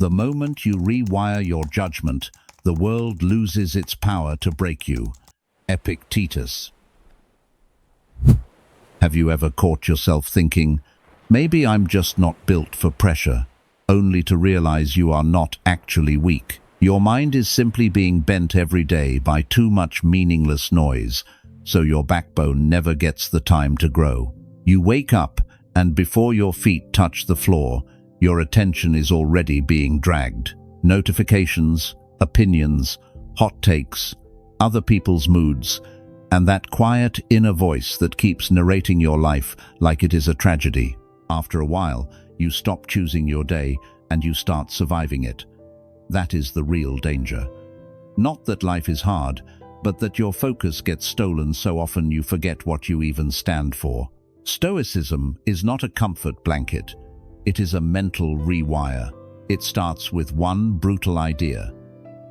The moment you rewire your judgment, the world loses its power to break you. Epictetus. Have you ever caught yourself thinking, maybe I'm just not built for pressure, only to realize you are not actually weak? Your mind is simply being bent every day by too much meaningless noise, so your backbone never gets the time to grow. You wake up, and before your feet touch the floor, your attention is already being dragged. Notifications, opinions, hot takes, other people's moods, and that quiet inner voice that keeps narrating your life like it is a tragedy. After a while, you stop choosing your day and you start surviving it. That is the real danger. Not that life is hard, but that your focus gets stolen so often you forget what you even stand for. Stoicism is not a comfort blanket. It is a mental rewire. It starts with one brutal idea.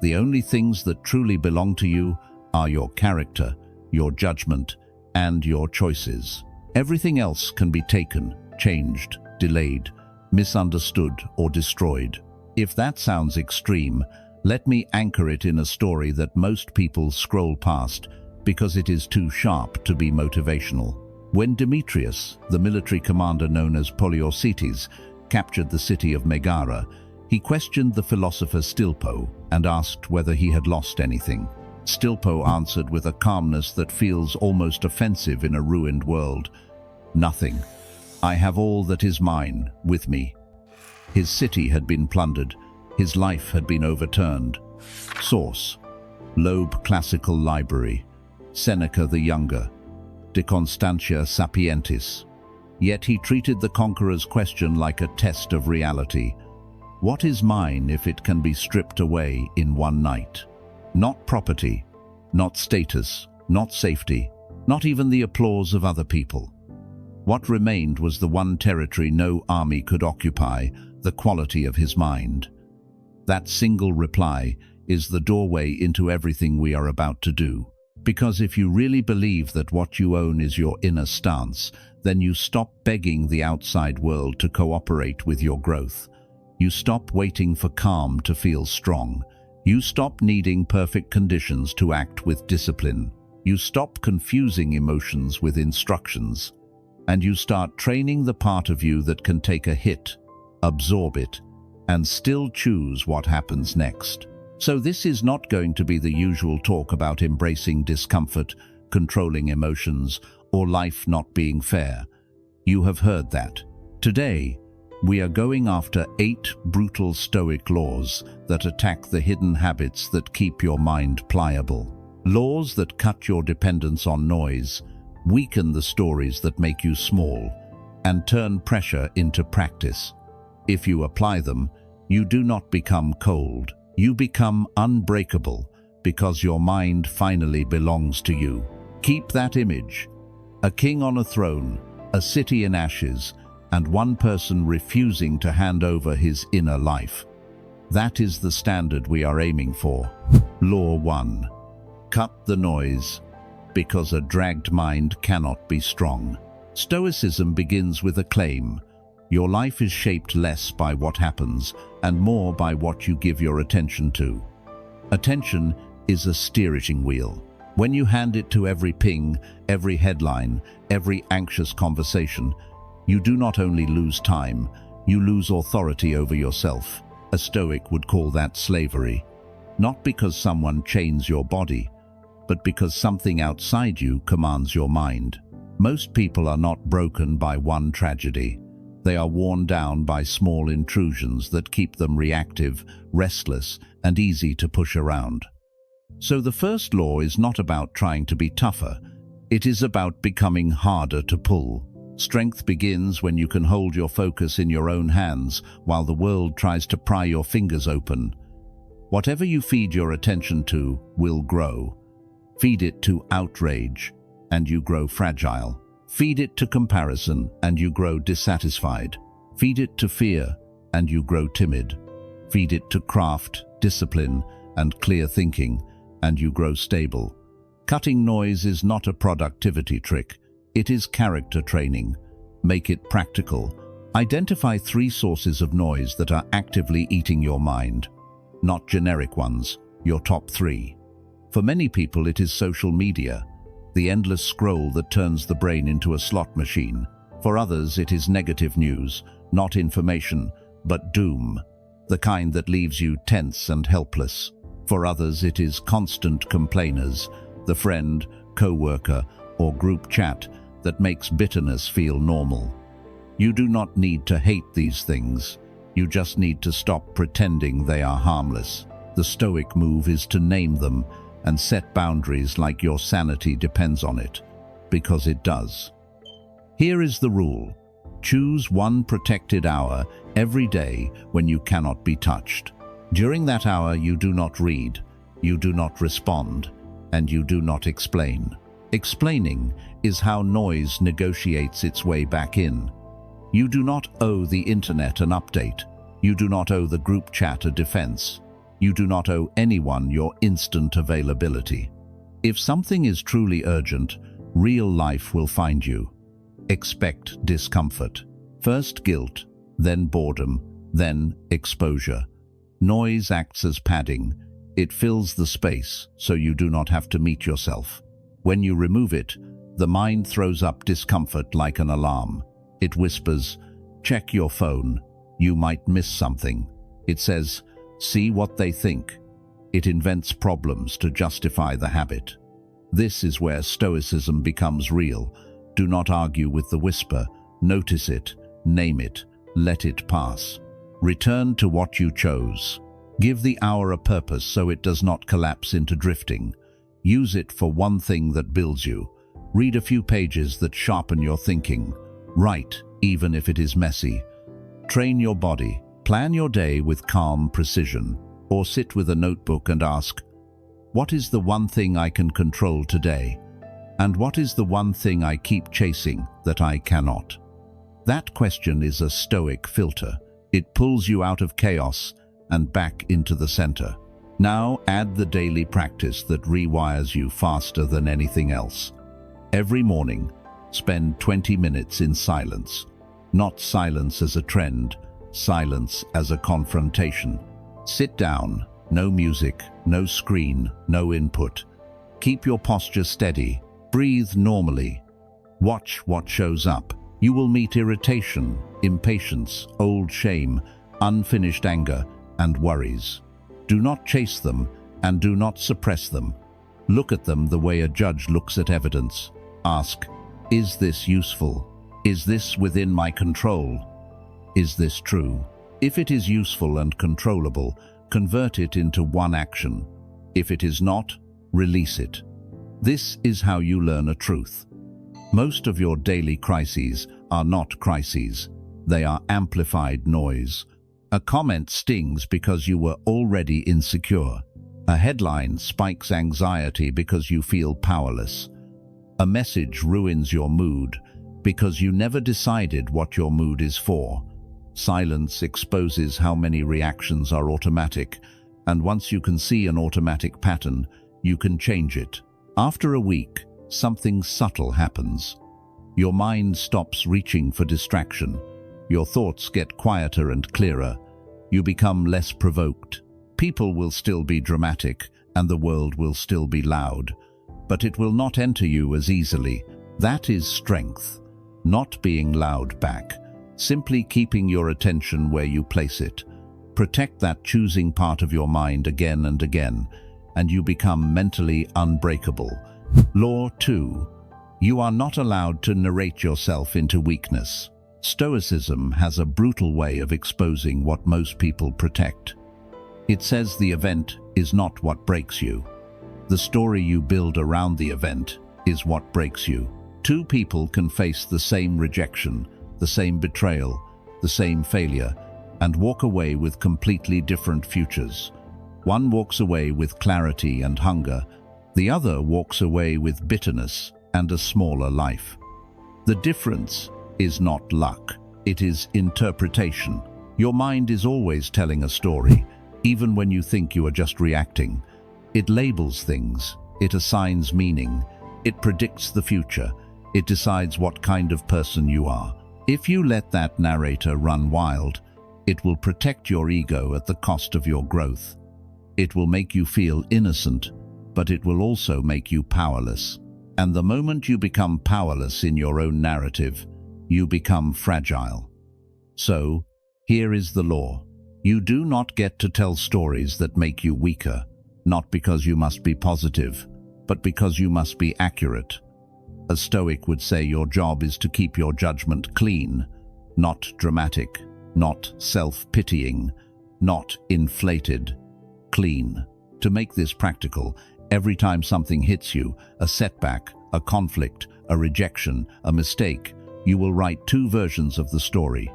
The only things that truly belong to you are your character, your judgment, and your choices. Everything else can be taken, changed, delayed, misunderstood, or destroyed. If that sounds extreme, let me anchor it in a story that most people scroll past because it is too sharp to be motivational. When Demetrius, the military commander known as Poliorcetes, captured the city of Megara, he questioned the philosopher Stilpo and asked whether he had lost anything. Stilpo answered with a calmness that feels almost offensive in a ruined world. Nothing. I have all that is mine with me. His city had been plundered. His life had been overturned. Source: Loeb Classical Library. Seneca the Younger. De Constantia Sapientis. Yet he treated the conqueror's question like a test of reality. What is mine if it can be stripped away in one night? Not property, not status, not safety, not even the applause of other people. What remained was the one territory no army could occupy, the quality of his mind. That single reply is the doorway into everything we are about to do. Because if you really believe that what you own is your inner stance, then you stop begging the outside world to cooperate with your growth. You stop waiting for calm to feel strong. You stop needing perfect conditions to act with discipline. You stop confusing emotions with instructions. And you start training the part of you that can take a hit, absorb it, and still choose what happens next. So this is not going to be the usual talk about embracing discomfort, controlling emotions, or life not being fair. You have heard that. Today, we are going after 8 brutal Stoic laws that attack the hidden habits that keep your mind pliable. Laws that cut your dependence on noise, weaken the stories that make you small, and turn pressure into practice. If you apply them, you do not become cold. You become unbreakable because your mind finally belongs to you. Keep that image. A king on a throne, a city in ashes, and one person refusing to hand over his inner life. That is the standard we are aiming for. Law 1. Cut the noise, because a dragged mind cannot be strong. Stoicism begins with a claim. Your life is shaped less by what happens and more by what you give your attention to. Attention is a steering wheel. When you hand it to every ping, every headline, every anxious conversation, you do not only lose time, you lose authority over yourself. A Stoic would call that slavery. Not because someone chains your body, but because something outside you commands your mind. Most people are not broken by one tragedy. They are worn down by small intrusions that keep them reactive, restless, and easy to push around. So the first law is not about trying to be tougher. It is about becoming harder to pull. Strength begins when you can hold your focus in your own hands while the world tries to pry your fingers open. Whatever you feed your attention to will grow. Feed it to outrage, and you grow fragile. Feed it to comparison, and you grow dissatisfied. Feed it to fear, and you grow timid. Feed it to craft, discipline, and clear thinking, and you grow stable. Cutting noise is not a productivity trick. It is character training. Make it practical. Identify 3 sources of noise that are actively eating your mind. Not generic ones, your top 3. For many people it is social media, the endless scroll that turns the brain into a slot machine. For others it is negative news, not information, but doom, the kind that leaves you tense and helpless. For others it is constant complainers, the friend, co-worker, or group chat that makes bitterness feel normal. You do not need to hate these things. You just need to stop pretending they are harmless. The Stoic move is to name them and set boundaries like your sanity depends on it, because it does. Here is the rule. Choose 1 protected hour every day when you cannot be touched. During that hour you do not read, you do not respond, and you do not explain. Explaining is how noise negotiates its way back in. You do not owe the internet an update. You do not owe the group chat a defense. You do not owe anyone your instant availability. If something is truly urgent, real life will find you. Expect discomfort. First guilt, then boredom, then exposure. Noise acts as padding. It fills the space so you do not have to meet yourself. When you remove it, the mind throws up discomfort like an alarm. It whispers, check your phone, you might miss something. It says, see what they think. It invents problems to justify the habit. This is where Stoicism becomes real. Do not argue with the whisper. Notice it, name it, let it pass. Return to what you chose. Give the hour a purpose so it does not collapse into drifting. Use it for one thing that builds you. Read a few pages that sharpen your thinking. Write, even if it is messy. Train your body. Plan your day with calm precision. Or sit with a notebook and ask, what is the one thing I can control today? And what is the one thing I keep chasing that I cannot? That question is a Stoic filter. It pulls you out of chaos and back into the center. Now add the daily practice that rewires you faster than anything else. Every morning, spend 20 minutes in silence. Not silence as a trend, silence as a confrontation. Sit down, no music, no screen, no input. Keep your posture steady. Breathe normally. Watch what shows up. You will meet irritation, impatience, old shame, unfinished anger, and worries. Do not chase them and do not suppress them. Look at them the way a judge looks at evidence. Ask, is this useful? Is this within my control? Is this true? If it is useful and controllable, convert it into one action. If it is not, release it. This is how you learn a truth. Most of your daily crises are not crises. They are amplified noise. A comment stings because you were already insecure. A headline spikes anxiety because you feel powerless. A message ruins your mood because you never decided what your mood is for. Silence exposes how many reactions are automatic, and once you can see an automatic pattern, you can change it. After a week, something subtle happens. Your mind stops reaching for distraction. Your thoughts get quieter and clearer. You become less provoked. People will still be dramatic, and the world will still be loud, but it will not enter you as easily. That is strength. Not being loud back. Simply keeping your attention where you place it. Protect that choosing part of your mind again and again, and you become mentally unbreakable. Law 2. You are not allowed to narrate yourself into weakness. Stoicism has a brutal way of exposing what most people protect. It says the event is not what breaks you. The story you build around the event is what breaks you. 2 people can face the same rejection, the same betrayal, the same failure, and walk away with completely different futures. One walks away with clarity and hunger. The other walks away with bitterness and a smaller life. The difference is not luck. It is interpretation. Your mind is always telling a story, even when you think you are just reacting. It labels things. It assigns meaning. It predicts the future. It decides what kind of person you are. If you let that narrator run wild, it will protect your ego at the cost of your growth. It will make you feel innocent, but it will also make you powerless. And the moment you become powerless in your own narrative, you become fragile. So, here is the law. You do not get to tell stories that make you weaker, not because you must be positive, but because you must be accurate. A Stoic would say your job is to keep your judgment clean, not dramatic, not self-pitying, not inflated, clean. To make this practical, every time something hits you, a setback, a conflict, a rejection, a mistake, you will write two versions of the story.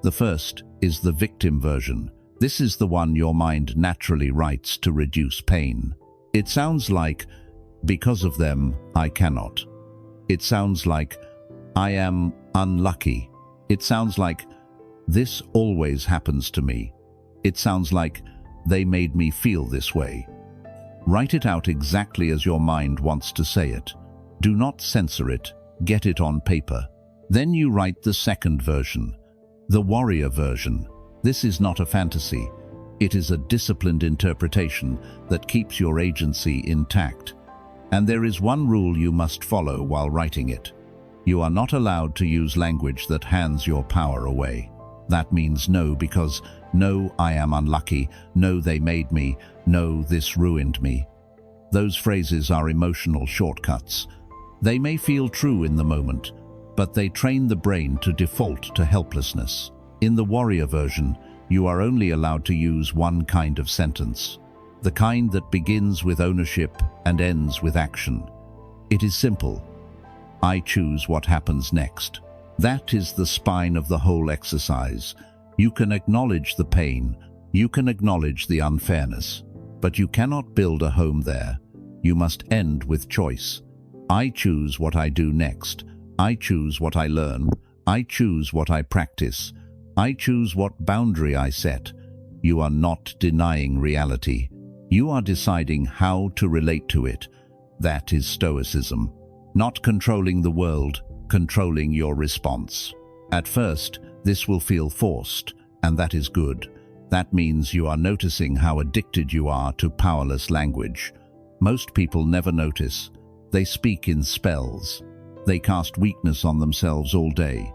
The first is the victim version. This is the one your mind naturally writes to reduce pain. It sounds like, because of them, I cannot. It sounds like, I am unlucky. It sounds like, this always happens to me. It sounds like, they made me feel this way. Write it out exactly as your mind wants to say it. Do not censor it. Get it on paper. Then you write the second version, the warrior version. This is not a fantasy. It is a disciplined interpretation that keeps your agency intact. And there is one rule you must follow while writing it. You are not allowed to use language that hands your power away. That means no, because no, I am unlucky, no, they made me, no, this ruined me. Those phrases are emotional shortcuts. They may feel true in the moment, but they train the brain to default to helplessness. In the warrior version, you are only allowed to use one kind of sentence, the kind that begins with ownership and ends with action. It is simple. I choose what happens next. That is the spine of the whole exercise. You can acknowledge the pain, you can acknowledge the unfairness, but you cannot build a home there. You must end with choice. I choose what I do next. I choose what I learn. I choose what I practice. I choose what boundary I set. You are not denying reality. You are deciding how to relate to it. That is Stoicism. Not controlling the world, controlling your response. At first, this will feel forced, and that is good. That means you are noticing how addicted you are to powerless language. Most people never notice. They speak in spells. They cast weakness on themselves all day.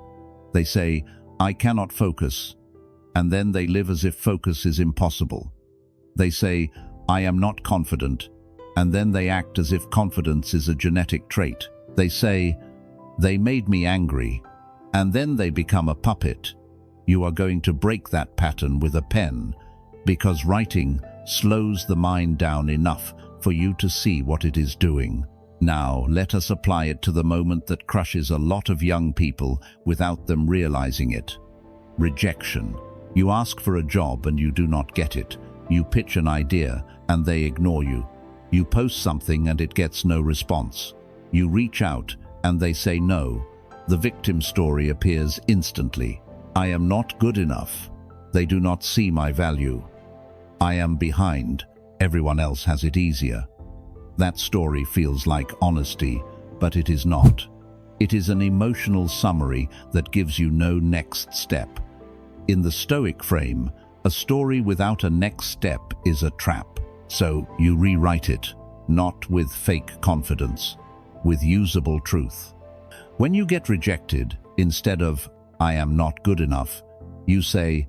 They say, I cannot focus, and then they live as if focus is impossible. They say, I am not confident, and then they act as if confidence is a genetic trait. They say, they made me angry, and then they become a puppet. You are going to break that pattern with a pen, because writing slows the mind down enough for you to see what it is doing. Now, let us apply it to the moment that crushes a lot of young people without them realizing it. Rejection. You ask for a job and you do not get it. You pitch an idea and they ignore you. You post something and it gets no response. You reach out and they say no. The victim story appears instantly. I am not good enough. They do not see my value. I am behind. Everyone else has it easier. That story feels like honesty, but it is not. It is an emotional summary that gives you no next step. In the Stoic frame, a story without a next step is a trap. So you rewrite it, not with fake confidence, with usable truth. When you get rejected, instead of, I am not good enough, you say,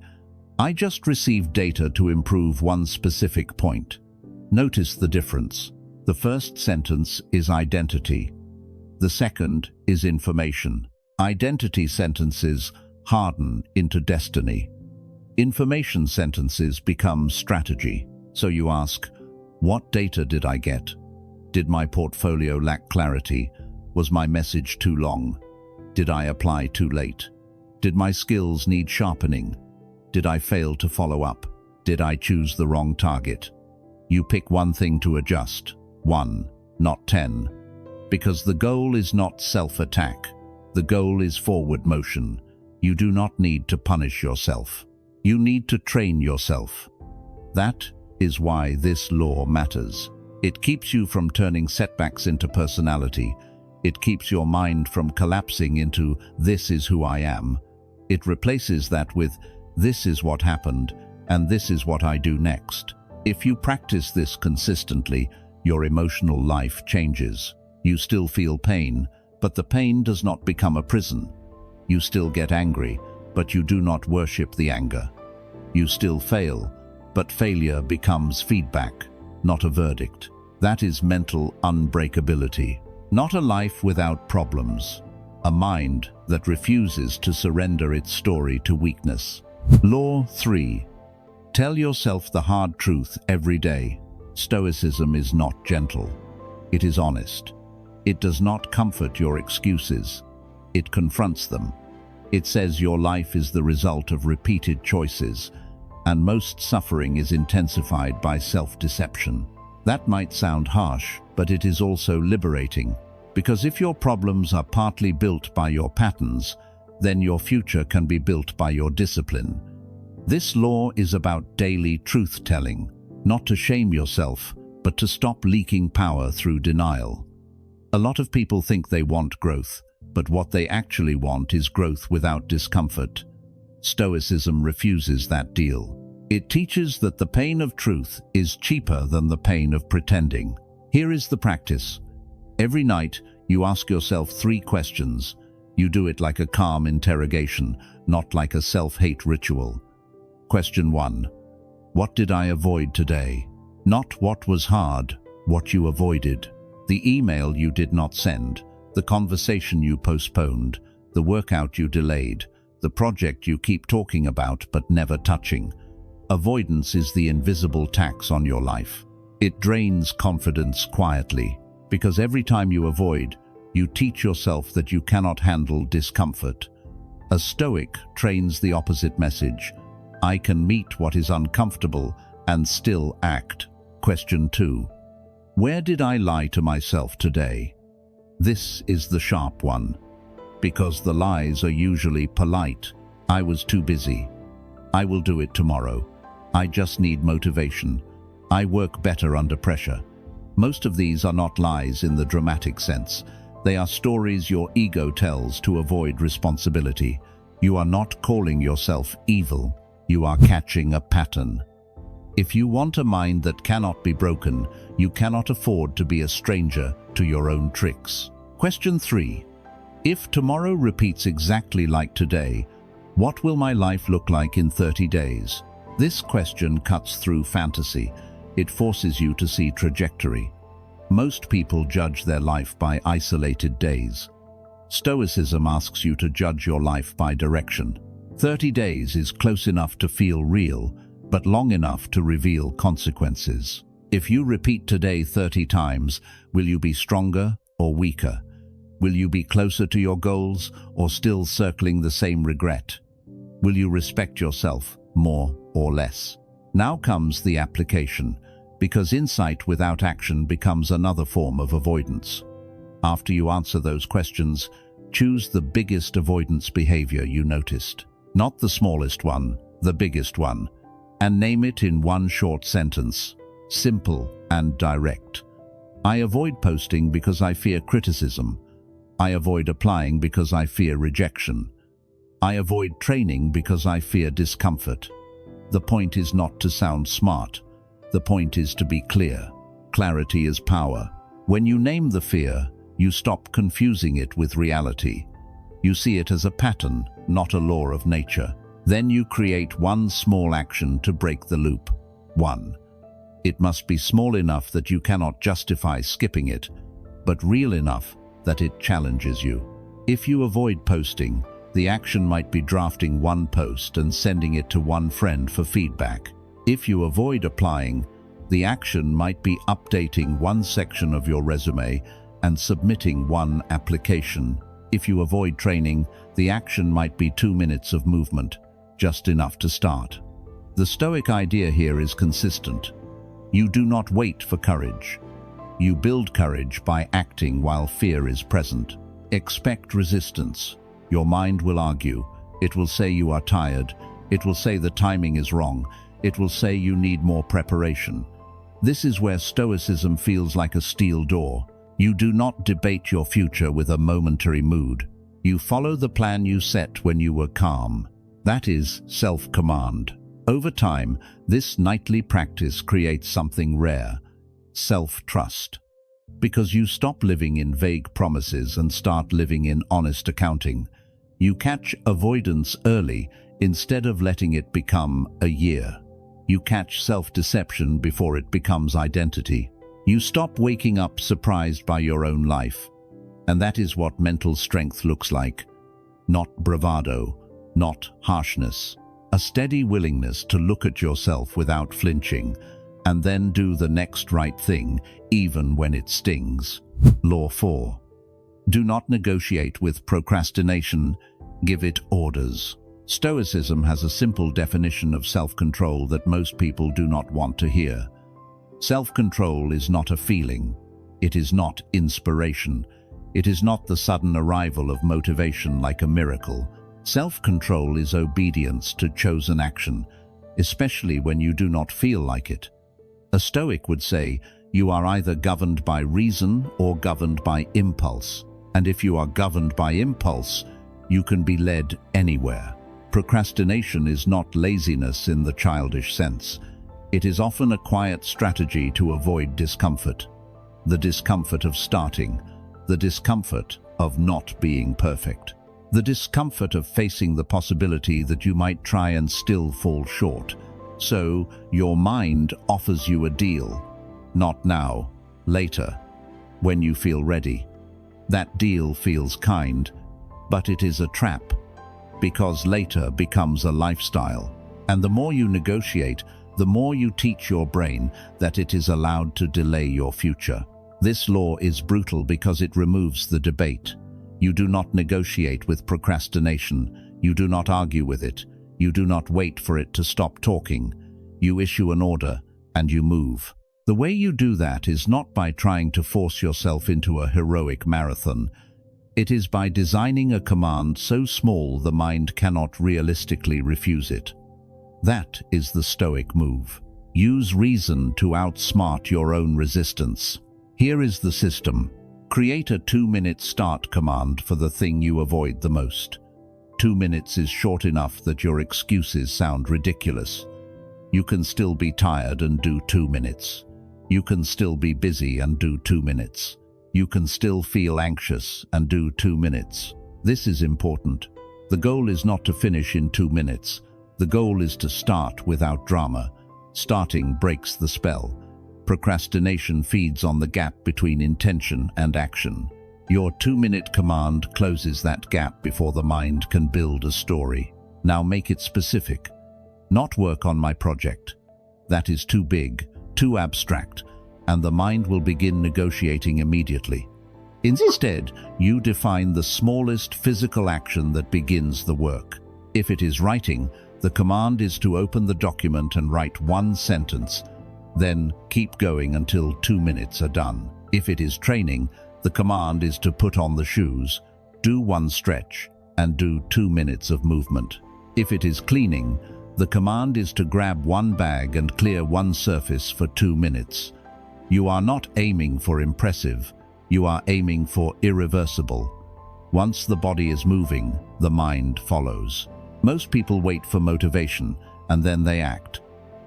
I just received data to improve one specific point. Notice the difference. The first sentence is identity. The second is information. Identity sentences harden into destiny. Information sentences become strategy. So you ask, what data did I get? Did my portfolio lack clarity? Was my message too long? Did I apply too late? Did my skills need sharpening? Did I fail to follow up? Did I choose the wrong target? You pick one thing to adjust. 1, not 10. Because the goal is not self-attack. The goal is forward motion. You do not need to punish yourself. You need to train yourself. That is why this law matters. It keeps you from turning setbacks into personality. It keeps your mind from collapsing into "this is who I am." It replaces that with "this is what happened, and this is what I do next." If you practice this consistently, your emotional life changes. You still feel pain, but the pain does not become a prison. You still get angry, but you do not worship the anger. You still fail, but failure becomes feedback, not a verdict. That is mental unbreakability. Not a life without problems. A mind that refuses to surrender its story to weakness. Law 3. Tell yourself the hard truth every day. Stoicism is not gentle. It is honest. It does not comfort your excuses. It confronts them. It says your life is the result of repeated choices, and most suffering is intensified by self-deception. That might sound harsh, but it is also liberating, because if your problems are partly built by your patterns, then your future can be built by your discipline. This law is about daily truth-telling, not to shame yourself, but to stop leaking power through denial. A lot of people think they want growth, but what they actually want is growth without discomfort. Stoicism refuses that deal. It teaches that the pain of truth is cheaper than the pain of pretending. Here is the practice. Every night, you ask yourself 3 questions. You do it like a calm interrogation, not like a self-hate ritual. Question 1. What did I avoid today? Not what was hard, what you avoided. The email you did not send, the conversation you postponed, the workout you delayed, the project you keep talking about but never touching. Avoidance is the invisible tax on your life. It drains confidence quietly, because every time you avoid, you teach yourself that you cannot handle discomfort. A Stoic trains the opposite message. I can meet what is uncomfortable and still act. Question 2. Where did I lie to myself today? This is the sharp one, because the lies are usually polite. I was too busy. I will do it tomorrow. I just need motivation. I work better under pressure. Most of these are not lies in the dramatic sense. They are stories your ego tells to avoid responsibility. You are not calling yourself evil. You are catching a pattern. If you want a mind that cannot be broken, you cannot afford to be a stranger to your own tricks. Question 3. If tomorrow repeats exactly like today, what will my life look like in 30 days? This question cuts through fantasy. It forces you to see trajectory. Most people judge their life by isolated days. Stoicism asks you to judge your life by direction. 30 days is close enough to feel real, but long enough to reveal consequences. If you repeat today 30 times, will you be stronger or weaker? Will you be closer to your goals or still circling the same regret? Will you respect yourself more or less? Now comes the application, because insight without action becomes another form of avoidance. After you answer those questions, choose the biggest avoidance behavior you noticed. Not the smallest one, the biggest one, and name it in one short sentence, simple and direct. I avoid posting because I fear criticism. I avoid applying because I fear rejection. I avoid training because I fear discomfort. The point is not to sound smart. The point is to be clear. Clarity is power. When you name the fear, you stop confusing it with reality. You see it as a pattern, not a law of nature. Then you create one small action to break the loop. 1. It must be small enough that you cannot justify skipping it, but real enough that it challenges you. If you avoid posting, the action might be drafting one post and sending it to one friend for feedback. If you avoid applying, the action might be updating one section of your resume and submitting one application. If you avoid training, the action might be 2 minutes of movement, just enough to start. The Stoic idea here is consistent. You do not wait for courage. You build courage by acting while fear is present. Expect resistance. Your mind will argue. It will say you are tired. It will say the timing is wrong. It will say you need more preparation. This is where Stoicism feels like a steel door. You do not debate your future with a momentary mood. You follow the plan you set when you were calm. That is self-command. Over time, this nightly practice creates something rare: self-trust. Because you stop living in vague promises and start living in honest accounting. You catch avoidance early instead of letting it become a year. You catch self-deception before it becomes identity. You stop waking up surprised by your own life. And that is what mental strength looks like. Not bravado, not harshness. A steady willingness to look at yourself without flinching, and then do the next right thing, even when it stings. Law 4. Do not negotiate with procrastination, give it orders. Stoicism has a simple definition of self-control that most people do not want to hear. Self-control is not a feeling. It is not inspiration. It is not the sudden arrival of motivation like a miracle. Self-control is obedience to chosen action, especially when you do not feel like it. A Stoic would say, you are either governed by reason or governed by impulse. And if you are governed by impulse, you can be led anywhere. Procrastination is not laziness in the childish sense. It is often a quiet strategy to avoid discomfort. The discomfort of starting, the discomfort of not being perfect, the discomfort of facing the possibility that you might try and still fall short. So, your mind offers you a deal. Not now, later, when you feel ready. That deal feels kind, but it is a trap, because later becomes a lifestyle. And the more you negotiate, the more you teach your brain that it is allowed to delay your future. This law is brutal because it removes the debate. You do not negotiate with procrastination. You do not argue with it. You do not wait for it to stop talking. You issue an order and you move. The way you do that is not by trying to force yourself into a heroic marathon. It is by designing a command so small the mind cannot realistically refuse it. That is the Stoic move. Use reason to outsmart your own resistance. Here is the system. Create a 2-minute start command for the thing you avoid the most. 2 minutes is short enough that your excuses sound ridiculous. You can still be tired and do 2 minutes. You can still be busy and do 2 minutes. You can still feel anxious and do 2 minutes. This is important. The goal is not to finish in 2 minutes. The goal is to start without drama. Starting breaks the spell. Procrastination feeds on the gap between intention and action. Your 2-minute command closes that gap before the mind can build a story. Now make it specific. Not work on my project. That is too big, too abstract, and the mind will begin negotiating immediately. Instead, you define the smallest physical action that begins the work. If it is writing, the command is to open the document and write 1 sentence. Then keep going until 2 minutes are done. If it is training, the command is to put on the shoes, do 1 stretch, and do 2 minutes of movement. If it is cleaning, the command is to grab 1 bag and clear 1 surface for 2 minutes. You are not aiming for impressive, you are aiming for irreversible. Once the body is moving, the mind follows. Most people wait for motivation, and then they act.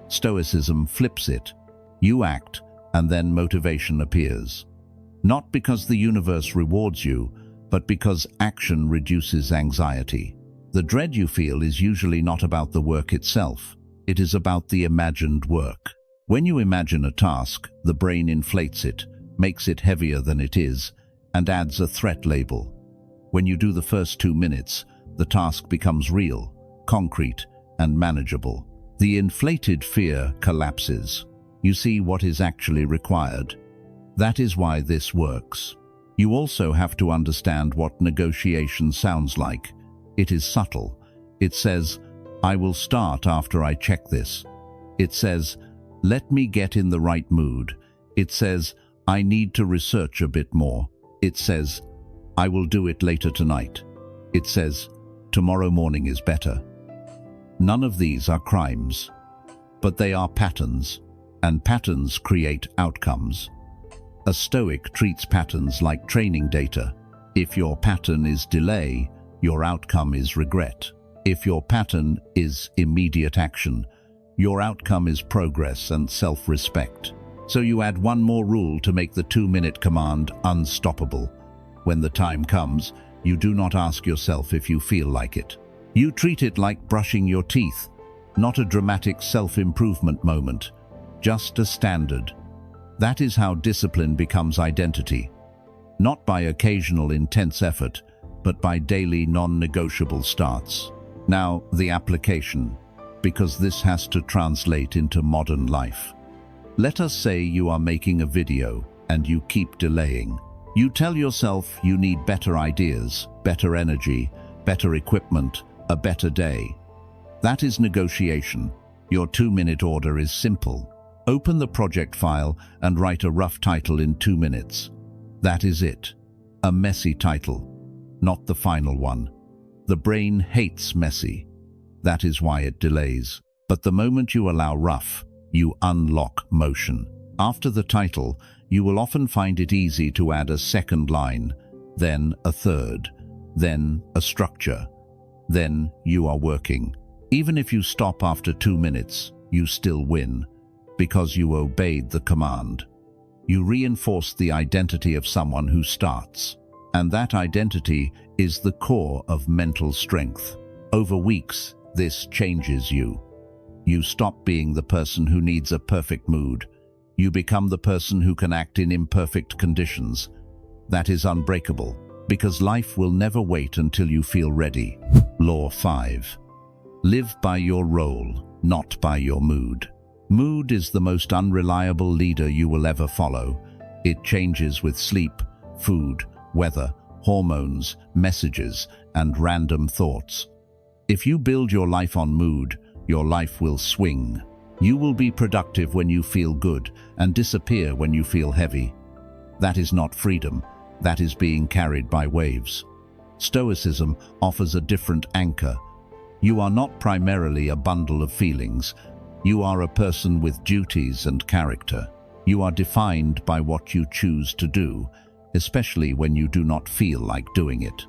Stoicism flips it. You act, and then motivation appears. Not because the universe rewards you, but because action reduces anxiety. The dread you feel is usually not about the work itself. It is about the imagined work. When you imagine a task, the brain inflates it, makes it heavier than it is, and adds a threat label. When you do the first 2 minutes, the task becomes real, concrete, and manageable. The inflated fear collapses. You see what is actually required. That is why this works. You also have to understand what negotiation sounds like. It is subtle. It says, I will start after I check this. It says, let me get in the right mood. It says, I need to research a bit more. It says, I will do it later tonight. It says, tomorrow morning is better. None of these are crimes, but they are patterns, and patterns create outcomes. A Stoic treats patterns like training data. If your pattern is delay, your outcome is regret. If your pattern is immediate action, your outcome is progress and self-respect. So you add one more rule to make the 2-minute command unstoppable. When the time comes, you do not ask yourself if you feel like it. You treat it like brushing your teeth, not a dramatic self-improvement moment, just a standard. That is how discipline becomes identity. Not by occasional intense effort, but by daily non-negotiable starts. Now, the application, because this has to translate into modern life. Let us say you are making a video and you keep delaying. You tell yourself you need better ideas, better energy, better equipment, a better day. That is negotiation. Your 2-minute order is simple. Open the project file and write a rough title in 2 minutes. That is it. A messy title, not the final one. The brain hates messy. That is why it delays. But the moment you allow rough, you unlock motion. After the title, you will often find it easy to add a second line, then a third, then a structure. Then you are working. Even if you stop after 2 minutes, you still win, because you obeyed the command. You reinforce the identity of someone who starts. And that identity is the core of mental strength. Over weeks, this changes you. You stop being the person who needs a perfect mood. You become the person who can act in imperfect conditions. That is unbreakable, because life will never wait until you feel ready. Law 5. Live by your role, not by your mood. Mood is the most unreliable leader you will ever follow. It changes with sleep, food, weather, hormones, messages, and random thoughts. If you build your life on mood, your life will swing. You will be productive when you feel good and disappear when you feel heavy. That is not freedom. That is being carried by waves. Stoicism offers a different anchor. You are not primarily a bundle of feelings. You are a person with duties and character. You are defined by what you choose to do, especially when you do not feel like doing it.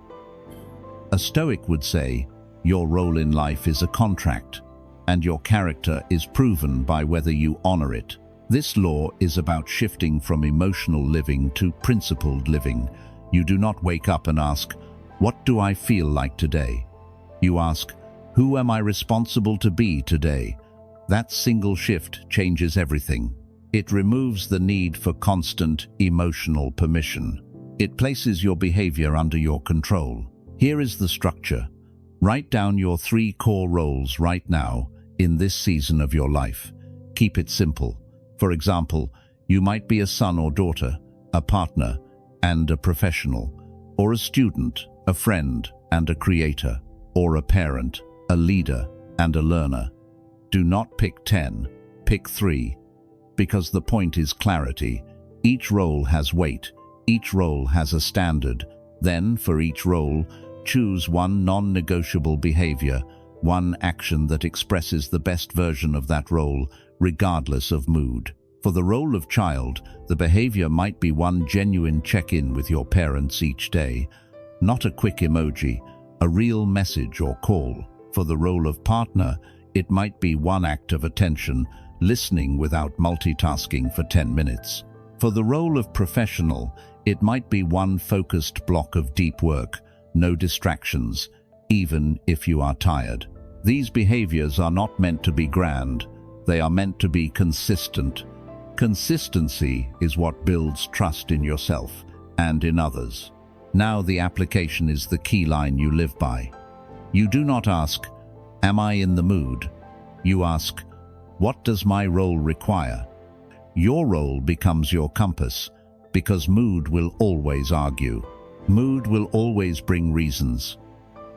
A Stoic would say, your role in life is a contract, and your character is proven by whether you honor it. This law is about shifting from emotional living to principled living. You do not wake up and ask, what do I feel like today? You ask, who am I responsible to be today? That single shift changes everything. It removes the need for constant emotional permission. It places your behavior under your control. Here is the structure. Write down your 3 core roles right now in this season of your life. Keep it simple. For example, you might be a son or daughter, a partner, and a professional, or a student, a friend, and a creator, or a parent, a leader, and a learner. Do not pick 10, pick 3, because the point is clarity. Each role has weight, each role has a standard. Then, for each role, choose one non-negotiable behavior, one action that expresses the best version of that role, regardless of mood. For the role of child, the behavior might be one genuine check-in with your parents each day, not a quick emoji, a real message or call. For the role of partner, it might be one act of attention, listening without multitasking for 10 minutes. For the role of professional, it might be one focused block of deep work, no distractions, even if you are tired. These behaviors are not meant to be grand, they are meant to be consistent. Consistency is what builds trust in yourself and in others. Now the application is the key line you live by. You do not ask, am I in the mood? You ask, what does my role require? Your role becomes your compass, because mood will always argue. Mood will always bring reasons.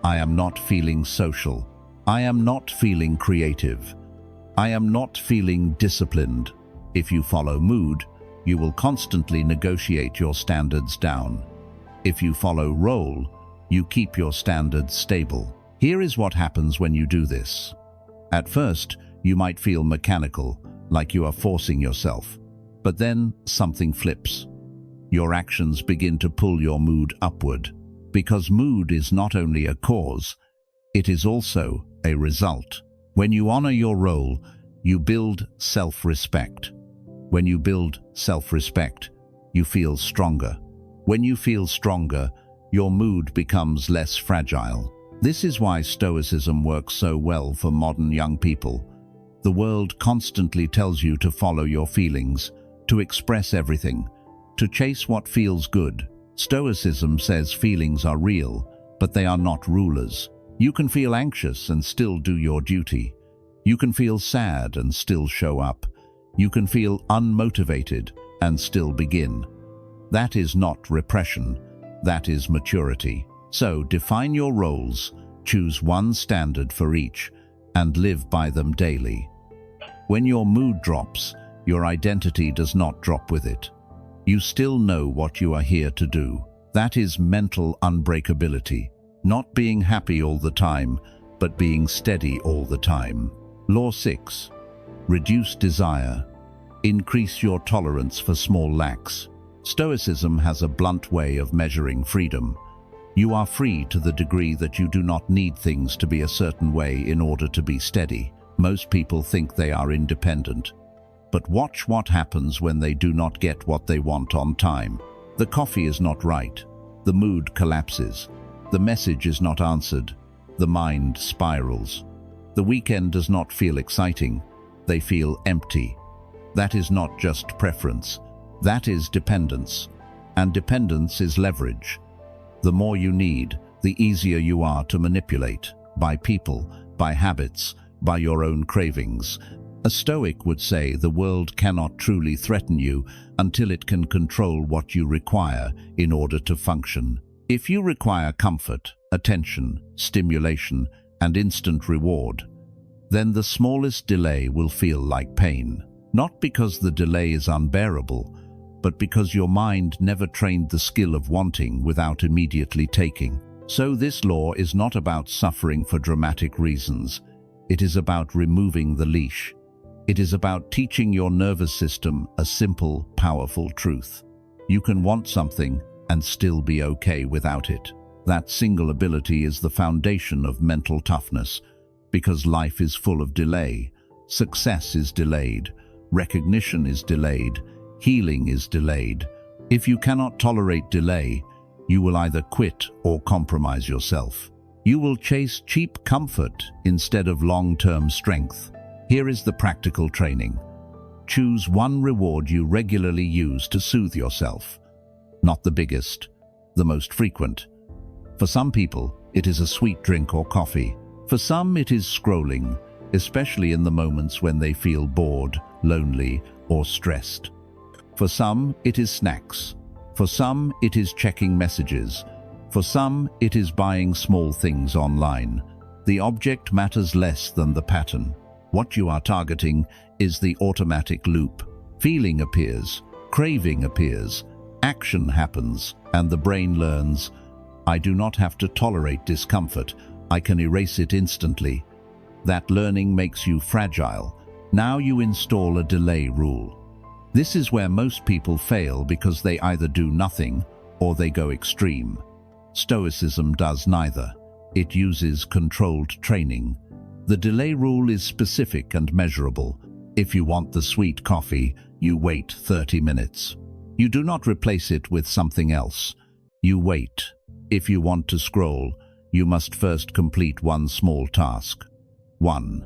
I am not feeling social. I am not feeling creative. I am not feeling disciplined. If you follow mood, you will constantly negotiate your standards down. If you follow role, you keep your standards stable. Here is what happens when you do this. At first, you might feel mechanical, like you are forcing yourself. But then something flips. your actions begin to pull your mood upward. Because mood is not only a cause, it is also a result. When you honor your role, you build self-respect. When you build self-respect, you feel stronger. When you feel stronger, your mood becomes less fragile. This is why Stoicism works so well for modern young people. The world constantly tells you to follow your feelings, to express everything, to chase what feels good. Stoicism says feelings are real, but they are not rulers. You can feel anxious and still do your duty. You can feel sad and still show up. You can feel unmotivated and still begin. That is not repression, that is maturity. So define your roles, choose one standard for each, and live by them daily. When your mood drops, your identity does not drop with it. You still know what you are here to do. That is mental unbreakability. Not being happy all the time, but being steady all the time. Law 6. Reduce desire. Increase your tolerance for small lacks. Stoicism has a blunt way of measuring freedom. You are free to the degree that you do not need things to be a certain way in order to be steady. Most people think they are independent. But watch what happens when they do not get what they want on time. The coffee is not right. The mood collapses. The message is not answered. The mind spirals. The weekend does not feel exciting. They feel empty. That is not just preference. That is dependence. And dependence is leverage. The more you need, the easier you are to manipulate, by people, by habits, by your own cravings. A Stoic would say the world cannot truly threaten you until it can control what you require in order to function. If you require comfort, attention, stimulation, and instant reward, then the smallest delay will feel like pain. Not because the delay is unbearable, but because your mind never trained the skill of wanting without immediately taking. So this law is not about suffering for dramatic reasons. It is about removing the leash. It is about teaching your nervous system a simple, powerful truth. You can want something and still be okay without it. That single ability is the foundation of mental toughness, because life is full of delay. Success is delayed. Recognition is delayed. Healing is delayed. If you cannot tolerate delay, you will either quit or compromise yourself. You will chase cheap comfort instead of long-term strength. Here is the practical training. Choose one reward you regularly use to soothe yourself. Not the biggest, the most frequent. For some people, it is a sweet drink or coffee. For some, it is scrolling, especially in the moments when they feel bored, lonely, or stressed. For some, it is snacks. For some, it is checking messages. For some, it is buying small things online. The object matters less than the pattern. What you are targeting is the automatic loop. Feeling appears, craving appears, action happens, and the brain learns, I do not have to tolerate discomfort, I can erase it instantly. That learning makes you fragile. Now you install a delay rule. This is where most people fail because they either do nothing or they go extreme. Stoicism does neither. It uses controlled training. The delay rule is specific and measurable. If you want the sweet coffee, you wait 30 minutes. You do not replace it with something else. You wait. If you want to scroll, you must first complete one small task. 1.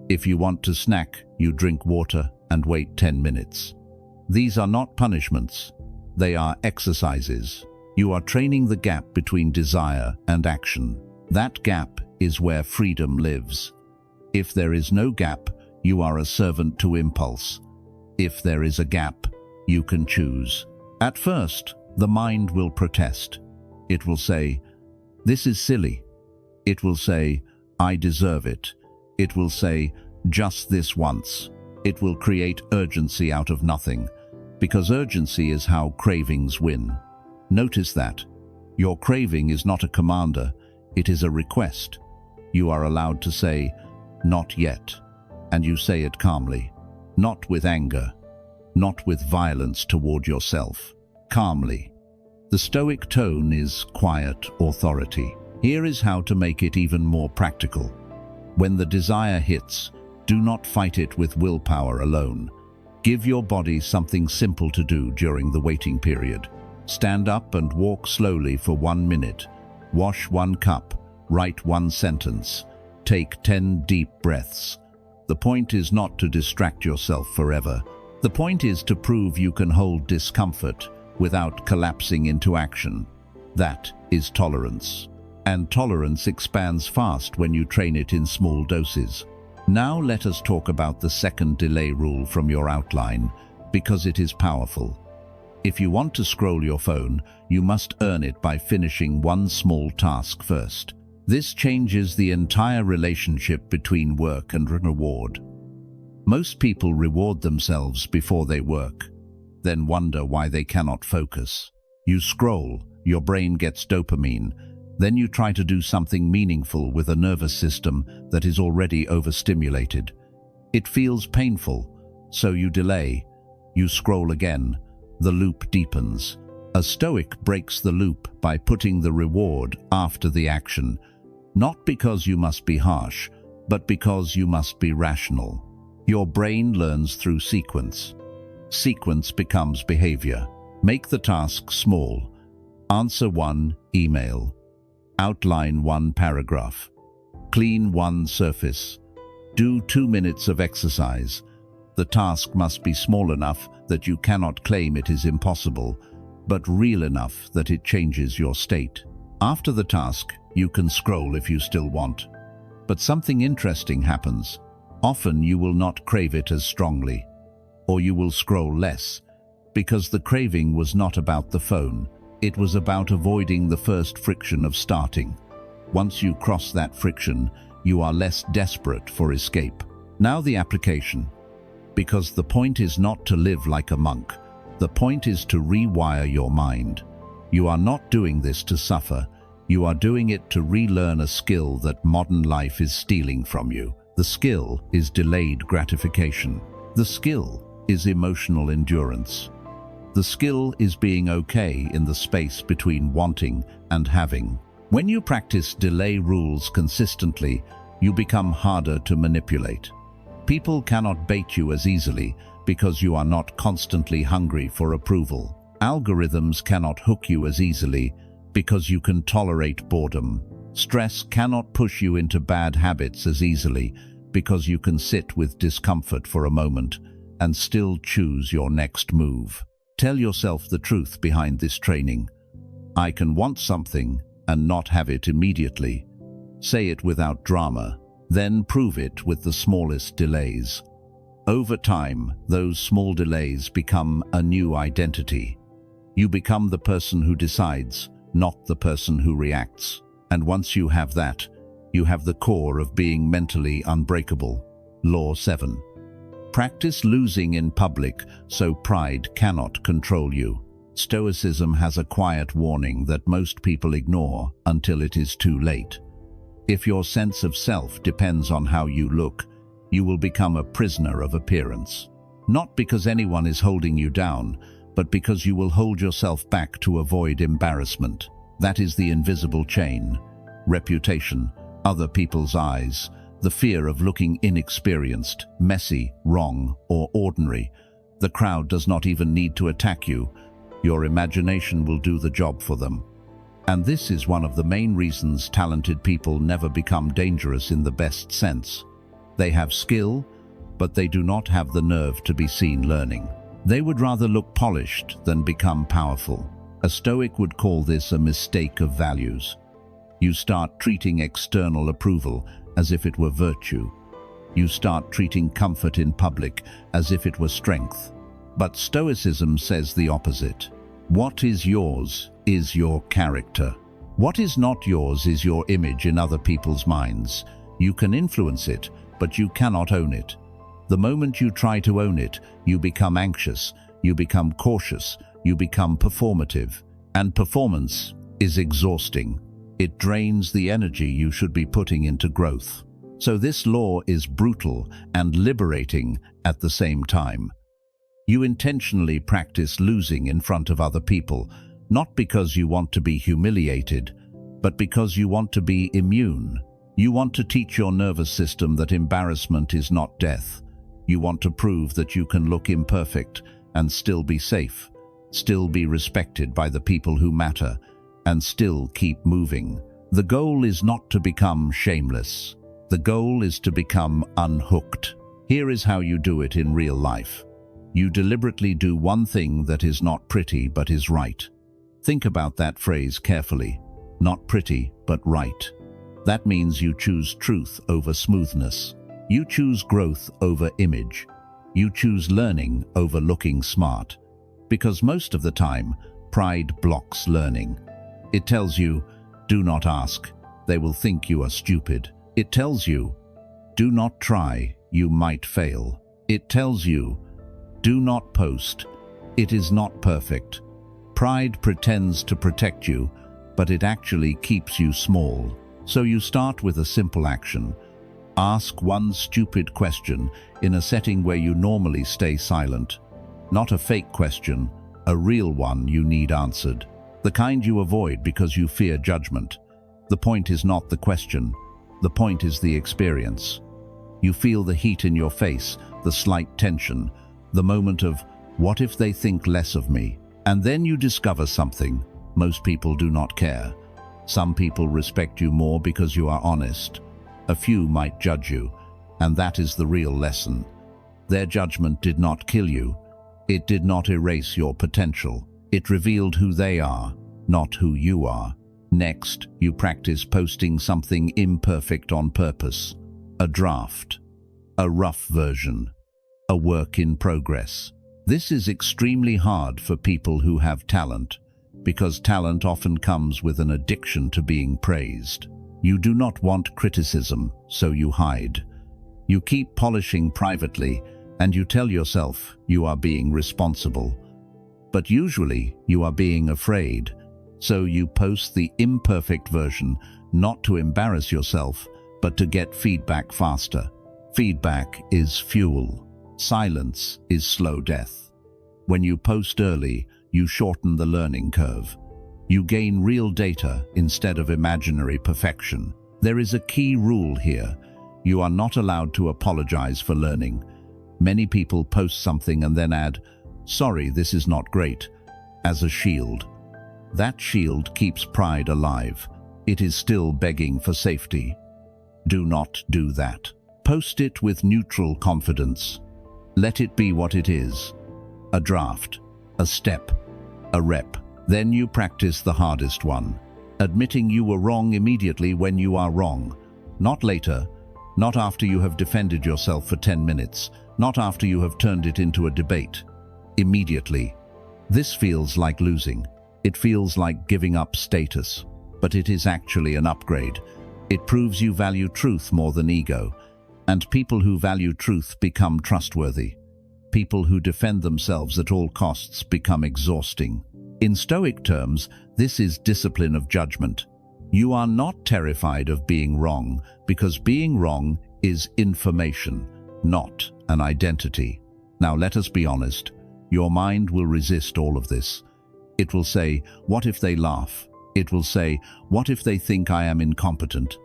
If you want to snack, you drink water and wait 10 minutes. These are not punishments. They are exercises. You are training the gap between desire and action. That gap is where freedom lives. If there is no gap, you are a servant to impulse. If there is a gap, you can choose. At first, the mind will protest. It will say, "This is silly." It will say, "I deserve it." It will say, "Just this once." It will create urgency out of nothing, because urgency is how cravings win. Notice that. Your craving is not a commander, it is a request. You are allowed to say, "Not yet," and you say it calmly, not with anger, not with violence toward yourself, calmly. The Stoic tone is quiet authority. Here is how to make it even more practical. When the desire hits, do not fight it with willpower alone. Give your body something simple to do during the waiting period. Stand up and walk slowly for 1 minute. Wash 1 cup. Write 1 sentence. Take 10 deep breaths. The point is not to distract yourself forever. The point is to prove you can hold discomfort without collapsing into action. That is tolerance. And tolerance expands fast when you train it in small doses. Now let us talk about the second delay rule from your outline, because it is powerful. If you want to scroll your phone, you must earn it by finishing 1 small task first. This changes the entire relationship between work and reward. Most people reward themselves before they work, then wonder why they cannot focus. You scroll, your brain gets dopamine, then you try to do something meaningful with a nervous system that is already overstimulated. It feels painful, so you delay. You scroll again. The loop deepens. A Stoic breaks the loop by putting the reward after the action, not because you must be harsh, but because you must be rational. Your brain learns through sequence. Sequence becomes behavior. Make the task small. Answer 1 email. Outline 1 paragraph. Clean 1 surface. Do 2 minutes of exercise. The task must be small enough that you cannot claim it is impossible, but real enough that it changes your state. After the task, you can scroll if you still want. But something interesting happens. Often you will not crave it as strongly, or you will scroll less, because the craving was not about the phone. It was about avoiding the first friction of starting. Once you cross that friction, you are less desperate for escape. Now the application. Because the point is not to live like a monk. The point is to rewire your mind. You are not doing this to suffer. You are doing it to relearn a skill that modern life is stealing from you. The skill is delayed gratification. The skill is emotional endurance. The skill is being okay in the space between wanting and having. When you practice delay rules consistently, you become harder to manipulate. People cannot bait you as easily because you are not constantly hungry for approval. Algorithms cannot hook you as easily because you can tolerate boredom. Stress cannot push you into bad habits as easily because you can sit with discomfort for a moment and still choose your next move. Tell yourself the truth behind this training. I can want something and not have it immediately. Say it without drama, then prove it with the smallest delays. Over time, those small delays become a new identity. You become the person who decides, not the person who reacts. And once you have that, you have the core of being mentally unbreakable. Law 7. Practice losing in public so pride cannot control you. Stoicism has a quiet warning that most people ignore until it is too late. If your sense of self depends on how you look, you will become a prisoner of appearance. Not because anyone is holding you down, but because you will hold yourself back to avoid embarrassment. That is the invisible chain. Reputation, other people's eyes, the fear of looking inexperienced, messy, wrong, or ordinary. The crowd does not even need to attack you. Your imagination will do the job for them. And this is one of the main reasons talented people never become dangerous in the best sense. They have skill, but they do not have the nerve to be seen learning. They would rather look polished than become powerful. A Stoic would call this a mistake of values. You start treating external approval as if it were virtue. You start treating comfort in public as if it were strength. But Stoicism says the opposite. What is yours is your character. What is not yours is your image in other people's minds. You can influence it, but you cannot own it. The moment you try to own it, you become anxious, you become cautious, you become performative. And performance is exhausting. It drains the energy you should be putting into growth. So this law is brutal and liberating at the same time. You intentionally practice losing in front of other people, not because you want to be humiliated, but because you want to be immune. You want to teach your nervous system that embarrassment is not death. You want to prove that you can look imperfect and still be safe, still be respected by the people who matter, and still keep moving. The goal is not to become shameless. The goal is to become unhooked. Here is how you do it in real life. You deliberately do one thing that is not pretty but is right. Think about that phrase carefully. Not pretty, but right. That means you choose truth over smoothness. You choose growth over image. You choose learning over looking smart. Because most of the time, pride blocks learning. It tells you, do not ask, they will think you are stupid. It tells you, do not try, you might fail. It tells you, do not post, it is not perfect. Pride pretends to protect you, but it actually keeps you small. So you start with a simple action. Ask one stupid question in a setting where you normally stay silent. Not a fake question, a real one you need answered. The kind you avoid because you fear judgment. The point is not the question, the point is the experience. You feel the heat in your face, the slight tension, the moment of, what if they think less of me? And then you discover something. Most people do not care. Some people respect you more because you are honest. A few might judge you, and that is the real lesson. Their judgment did not kill you. It did not erase your potential. It revealed who they are, not who you are. Next, you practice posting something imperfect on purpose. A draft, a rough version, a work in progress. This is extremely hard for people who have talent, because talent often comes with an addiction to being praised. You do not want criticism, so you hide. You keep polishing privately, and you tell yourself you are being responsible. But usually you are being afraid, so you post the imperfect version, not to embarrass yourself, but to get feedback faster. Feedback is fuel. Silence is slow death. When you post early, you shorten the learning curve. You gain real data instead of imaginary perfection. There is a key rule here. You are not allowed to apologize for learning. Many people post something and then add, "Sorry, this is not great," as a shield. That shield keeps pride alive. It is still begging for safety. Do not do that. Post it with neutral confidence. Let it be what it is. A draft, a step, a rep. Then you practice the hardest one, admitting you were wrong immediately when you are wrong. Not later, not after you have defended yourself for 10 minutes, not after you have turned it into a debate. Immediately. This feels like losing. It feels like giving up status, but it is actually an upgrade. It proves you value truth more than ego, and people who value truth become trustworthy. People who defend themselves at all costs become exhausting. In Stoic terms, this is discipline of judgment. You are not terrified of being wrong, because being wrong is information, not an identity. Now let us be honest. Your mind will resist all of this. It will say, what if they laugh? It will say, what if they think I am incompetent?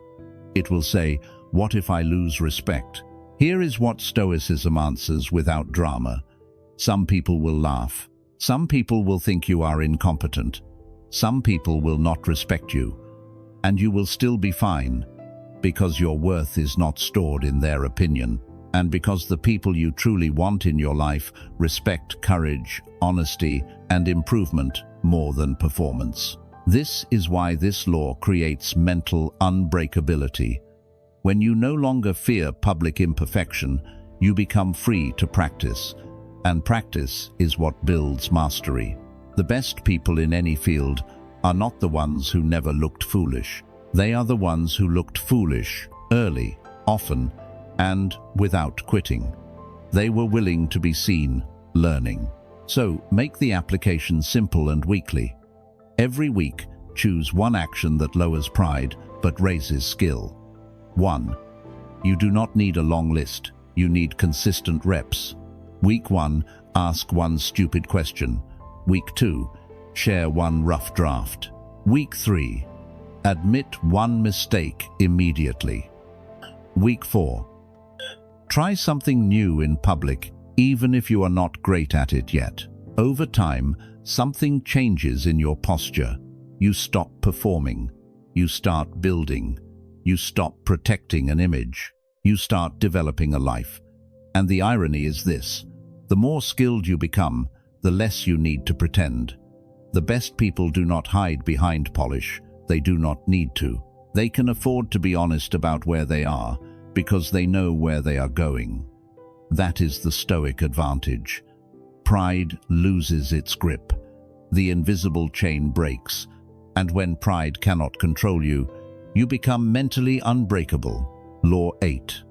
It will say, what if I lose respect? Here is what Stoicism answers without drama. Some people will laugh. Some people will think you are incompetent. Some people will not respect you. And you will still be fine, because your worth is not stored in their opinion, and because the people you truly want in your life respect courage, honesty, and improvement more than performance. This is why this law creates mental unbreakability. When you no longer fear public imperfection, you become free to practice, and practice is what builds mastery. The best people in any field are not the ones who never looked foolish. They are the ones who looked foolish early, often, and without quitting. They were willing to be seen, learning. So make the application simple and weekly. Every week, choose one action that lowers pride but raises skill. 1. You do not need a long list. You need consistent reps. Week 1, ask one stupid question. Week 2, share one rough draft. Week 3, admit one mistake immediately. Week 4, try something new in public, even if you are not great at it yet. Over time, something changes in your posture. You stop performing. You start building. You stop protecting an image. You start developing a life. And the irony is this: the more skilled you become, the less you need to pretend. The best people do not hide behind polish. They do not need to. They can afford to be honest about where they are, because they know where they are going. That is the Stoic advantage. Pride loses its grip. The invisible chain breaks, and when pride cannot control you, you become mentally unbreakable. Law 8.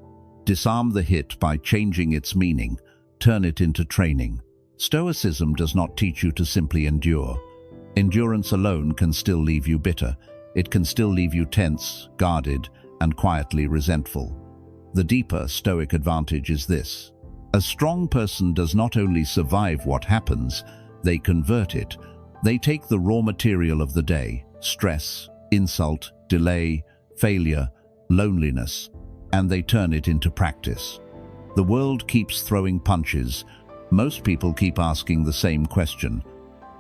Disarm the hit by changing its meaning. Turn it into training. Stoicism does not teach you to simply endure. Endurance alone can still leave you bitter. It can still leave you tense, guarded, and quietly resentful. The deeper Stoic advantage is this: a strong person does not only survive what happens, they convert it. They take the raw material of the day, stress, insult, delay, failure, loneliness, and they turn it into practice. The world keeps throwing punches. Most people keep asking the same question: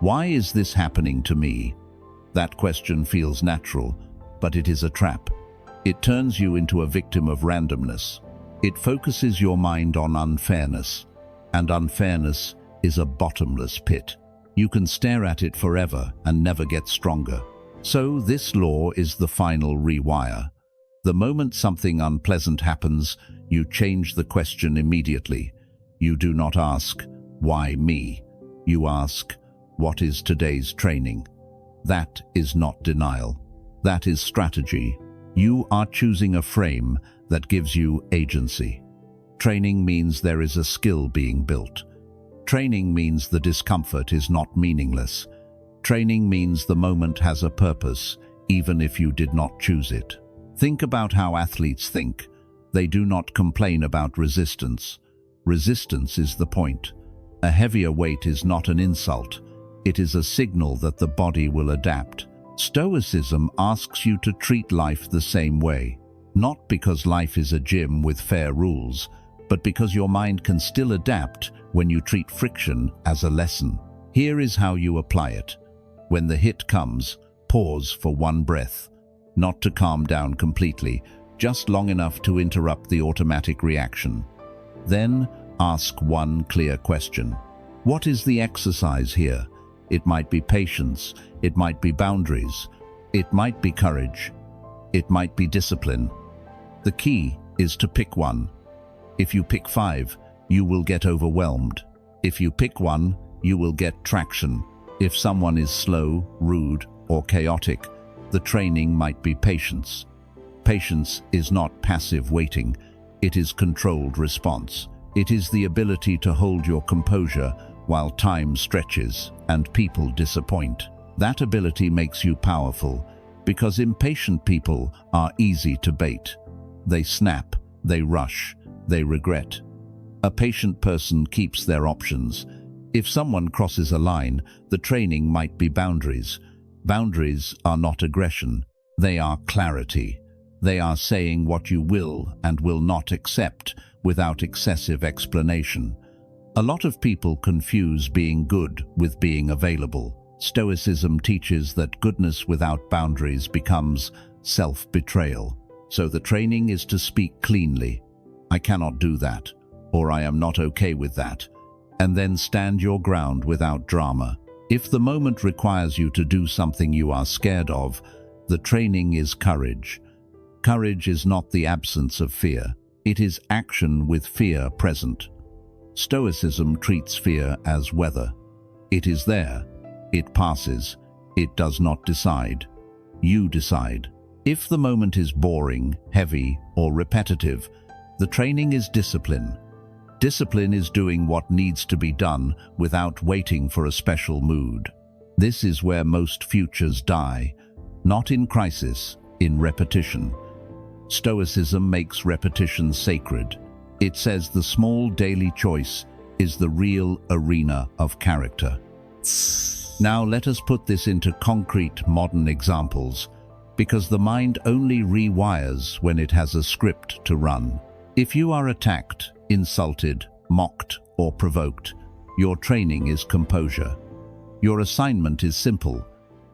why is this happening to me? That question feels natural, but it is a trap. It turns you into a victim of randomness. It focuses your mind on unfairness, and unfairness is a bottomless pit. You can stare at it forever and never get stronger. So this law is the final rewire. The moment something unpleasant happens, you change the question immediately. You do not ask, "Why me?" You ask, "What is today's training?" That is not denial. That is strategy. You are choosing a frame that gives you agency. Training means there is a skill being built. Training means the discomfort is not meaningless. Training means the moment has a purpose, even if you did not choose it. Think about how athletes think. They do not complain about resistance. Resistance is the point. A heavier weight is not an insult. It is a signal that the body will adapt. Stoicism asks you to treat life the same way, not because life is a gym with fair rules, but because your mind can still adapt when you treat friction as a lesson. Here is how you apply it. When the hit comes, pause for one breath, not to calm down completely, just long enough to interrupt the automatic reaction. Then ask one clear question. What is the exercise here? It might be patience, it might be boundaries, it might be courage, it might be discipline. The key is to pick one. If you pick 5, you will get overwhelmed. If you pick one, you will get traction. If someone is slow, rude, or chaotic, the training might be patience. Patience is not passive waiting. It is controlled response. It is the ability to hold your composure while time stretches and people disappoint. That ability makes you powerful, because impatient people are easy to bait. They snap, they rush, they regret. A patient person keeps their options. If someone crosses a line, the training might be boundaries. Boundaries are not aggression. They are clarity. They are saying what you will and will not accept without excessive explanation. A lot of people confuse being good with being available. Stoicism teaches that goodness without boundaries becomes self-betrayal. So the training is to speak cleanly. I cannot do that, or I am not okay with that. And then stand your ground without drama. If the moment requires you to do something you are scared of, the training is courage. Courage is not the absence of fear. It is action with fear present. Stoicism treats fear as weather. It is there. It passes. It does not decide. You decide. If the moment is boring, heavy, or repetitive, the training is discipline. Discipline is doing what needs to be done without waiting for a special mood. This is where most futures die, not in crisis, in repetition. Stoicism makes repetition sacred. It says the small daily choice is the real arena of character. Now let us put this into concrete modern examples, because the mind only rewires when it has a script to run. If you are attacked, insulted, mocked, or provoked, your training is composure. Your assignment is simple.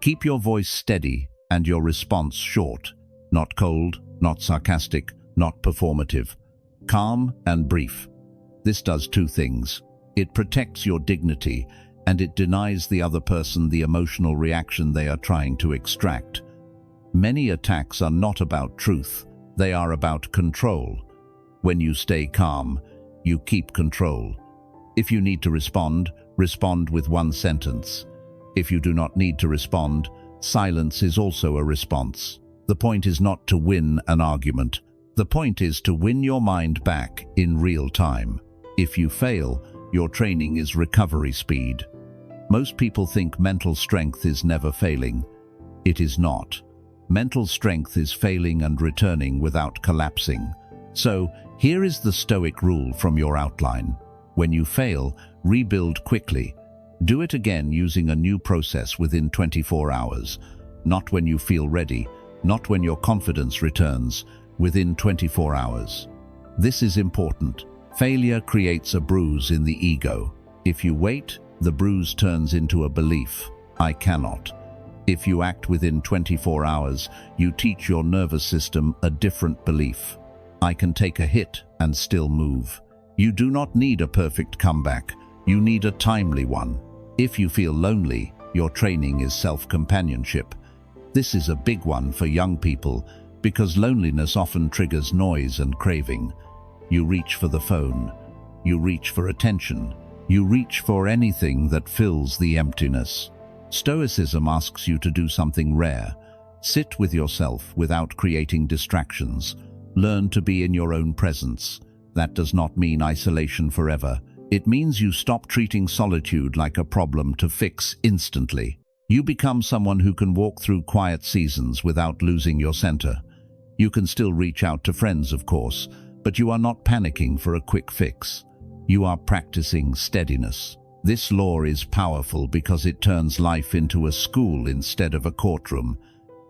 Keep your voice steady and your response short, not cold, not sarcastic, not performative. Calm and brief. This does two things. It protects your dignity, and it denies the other person the emotional reaction they are trying to extract. Many attacks are not about truth, they are about control. When you stay calm, you keep control. If you need to respond, respond with one sentence. If you do not need to respond, silence is also a response. The point is not to win an argument. The point is to win your mind back in real time. If you fail, your training is recovery speed. Most people think mental strength is never failing. It is not. Mental strength is failing and returning without collapsing. So, here is the Stoic rule from your outline. When you fail, rebuild quickly. Do it again using a new process within 24 hours. Not when you feel ready, not when your confidence returns, within 24 hours. This is important. Failure creates a bruise in the ego. If you wait, the bruise turns into a belief. I cannot. If you act within 24 hours, you teach your nervous system a different belief. I can take a hit and still move. You do not need a perfect comeback. You need a timely one. If you feel lonely, your training is self-companionship. This is a big one for young people because loneliness often triggers noise and craving. You reach for the phone. You reach for attention. You reach for anything that fills the emptiness. Stoicism asks you to do something rare. Sit with yourself without creating distractions. Learn to be in your own presence. That does not mean isolation forever. It means you stop treating solitude like a problem to fix instantly. You become someone who can walk through quiet seasons without losing your center. You can still reach out to friends, of course, but you are not panicking for a quick fix. You are practicing steadiness. This law is powerful because it turns life into a school instead of a courtroom.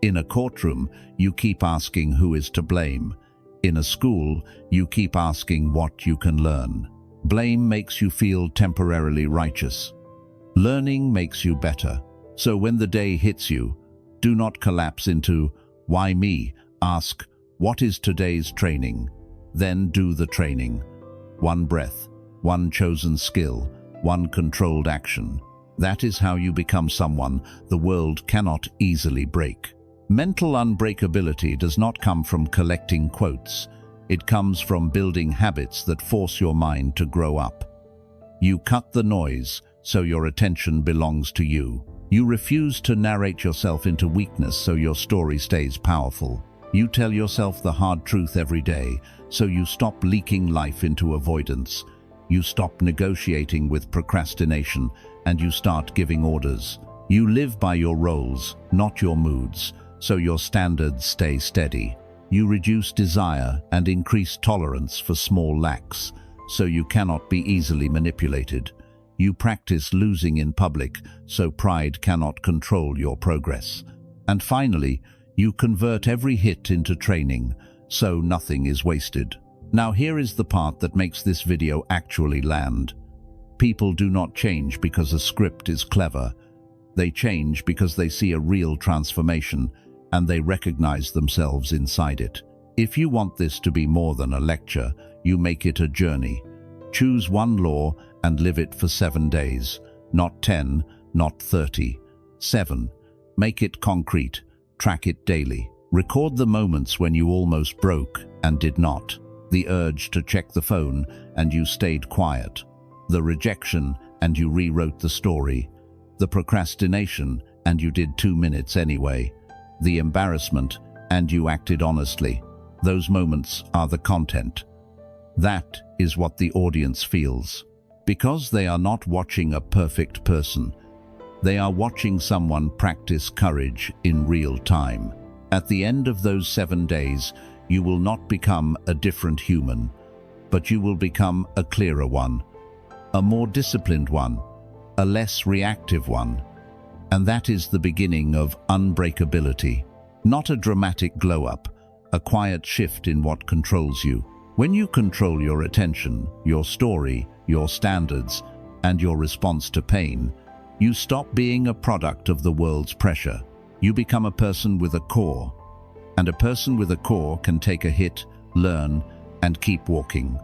In a courtroom, you keep asking who is to blame. In a school, you keep asking what you can learn. Blame makes you feel temporarily righteous. Learning makes you better. So when the day hits you, do not collapse into, "Why me?" Ask, "What is today's training?" Then do the training. One breath, one chosen skill, one controlled action. That is how you become someone the world cannot easily break. Mental unbreakability does not come from collecting quotes. It comes from building habits that force your mind to grow up. You cut the noise, so your attention belongs to you. You refuse to narrate yourself into weakness, so your story stays powerful. You tell yourself the hard truth every day, so you stop leaking life into avoidance. You stop negotiating with procrastination, and you start giving orders. You live by your roles, not your moods, so your standards stay steady. You reduce desire and increase tolerance for small lacks, so you cannot be easily manipulated. You practice losing in public, so pride cannot control your progress. And finally, you convert every hit into training, so nothing is wasted. Now here is the part that makes this video actually land. People do not change because a script is clever. They change because they see a real transformation, and they recognize themselves inside it. If you want this to be more than a lecture, you make it a journey. Choose one law and live it for 7 days, not 10, not 30. 7. Make it concrete. Track it daily. Record the moments when you almost broke and did not. The urge to check the phone and you stayed quiet. The rejection and you rewrote the story. The procrastination and you did 2 minutes anyway. The embarrassment and you acted honestly. Those moments are the content. That is what the audience feels. Because they are not watching a perfect person. They are watching someone practice courage in real time. At the end of those 7 days, you will not become a different human, but you will become a clearer one. a more disciplined one, a less reactive one. And that is the beginning of unbreakability. Not a dramatic glow-up, a quiet shift in what controls you. When you control your attention, your story, your standards, and your response to pain, you stop being a product of the world's pressure. You become a person with a core. And a person with a core can take a hit, learn, and keep walking.